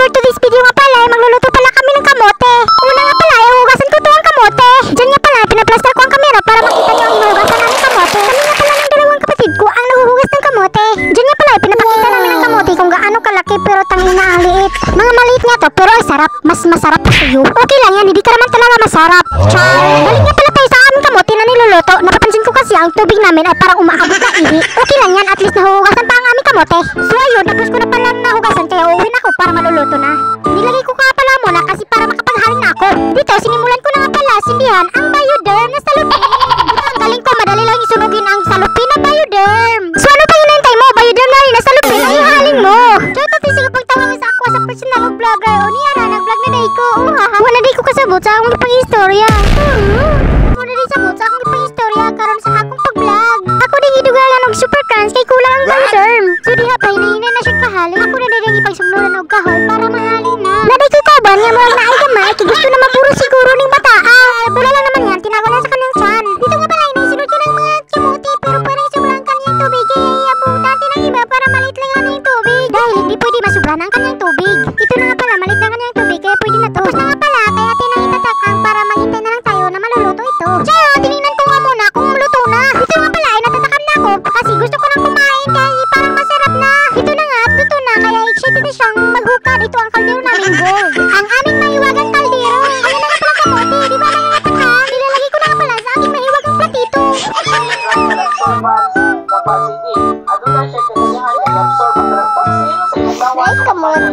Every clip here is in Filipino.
for today's video nga pala, magluluto pala kami ng kamote. Una nga pala, hugasan ko ito ang kamote. Diyan nga pala, pinaplaster ko ang kamera para makita niyo ang hinugasan namin kamote. Kami nga pala ng dalawang kapatid ko ang nahuhugas ng kamote. Diyan nga pala, pinapakita namin ang kamote kung gaano kalaki pero tangina ang liit. Mga maliit nga to, pero ang sarap. Mas masarap pa sa'yo. Okay lang yan, hindi ka naman talaga masarap. Char! Galing nga pala tayo sa aming kamote na niluluto. Napapansin ko kasi ang tubig namin ay parang umaabot na ihi. Okay lang yan, at least nahuhugasan pa ang aming kamote. So ayun, tapos ko na pala nahugasan kaya uuwi na ako para maluluto na. Nilagay ko nga pala muna kasi para makapaghaling na ako. Dito, sinimulan ko na nga pala sindihan ang Bioderm na salupin. Ang galing ko, madali lang isunugin ang salupin na Bioderm. So ano pa hinahintay mo? Bioderm na rin na salupin ay haling mo. Chotot, sige pagtawag sa ako sa personal o vlogger. O niya na, nag-vlog na day ko. Wala day ko kasabot sa akong ipang-istorya. Wala day sabot sa akong ipang-istorya karon sa akong pag-vlog. Ako din gidugalan og super crunch kay kulang ang Bioderm. So diha pa hinahinay na siya kahaling. Ako na din ipag-sugnuran og kahoy para mahalin na. Naday ko kauban nga mo na ay gamay kay gusto na mapuro siguro ning bataan. Bula lang naman yan, tinago na sa kanyang tiyan. Dito nga pala inaisunod ko ng mga kamote pero parang sobrang kanyang tubig kaya iabutan ng iba para malit lang ang kanyang tubig. Dahil hindi pwede masubran ang kanyang tubig. Ito na nga pala, malit na kanyang tubig kaya pwede na to. Tapos na nga pala, kaya tinangitatakang para maghintay na lang tayo na maluluto ito. Tiyo, tinignan ko nga muna kung luto na. Ito nga pala ay natatakam na ako kasi gusto ko nang kumain kaya parang masarap na. Ito na nga, luto na kaya excited na siyang maghukad. Ito ang kaldero namin gold. Ang aming mahiwagang kaldero. Ayan na nga pala kamote, di ba nangangatakam? Nilalagay ko na nga pala sa aming mahiwagang platito. Ay, kamote.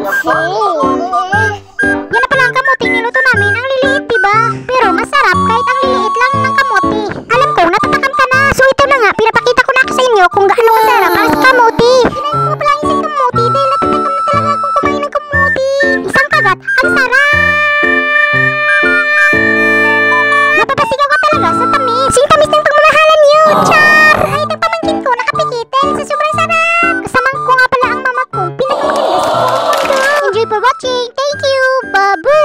Yan na pala ang kamote niluto namin. Ang liliit, diba? Pero masarap kahit ang liliit lang ng kamote. Alam ko, natatakam ka na. So ito na nga, pinapakita ko na sa inyo kung gaano kasarap ang kamote. Kinain mo pala isang kamote dahil natatakam na talaga akong kumain ng kamote. Isang kagat, ang sarap! Napapasigaw ka talaga sa tamis. Sing tamis ng pagmamahalan yun, char! Ay, itong pamangkin ko, nakapikitin sa sobrang sarap. Kasamang ko nga pala ang mama ko. Pinakamaganda sa buong mundo. Enjoy for watching. Thank you, babu!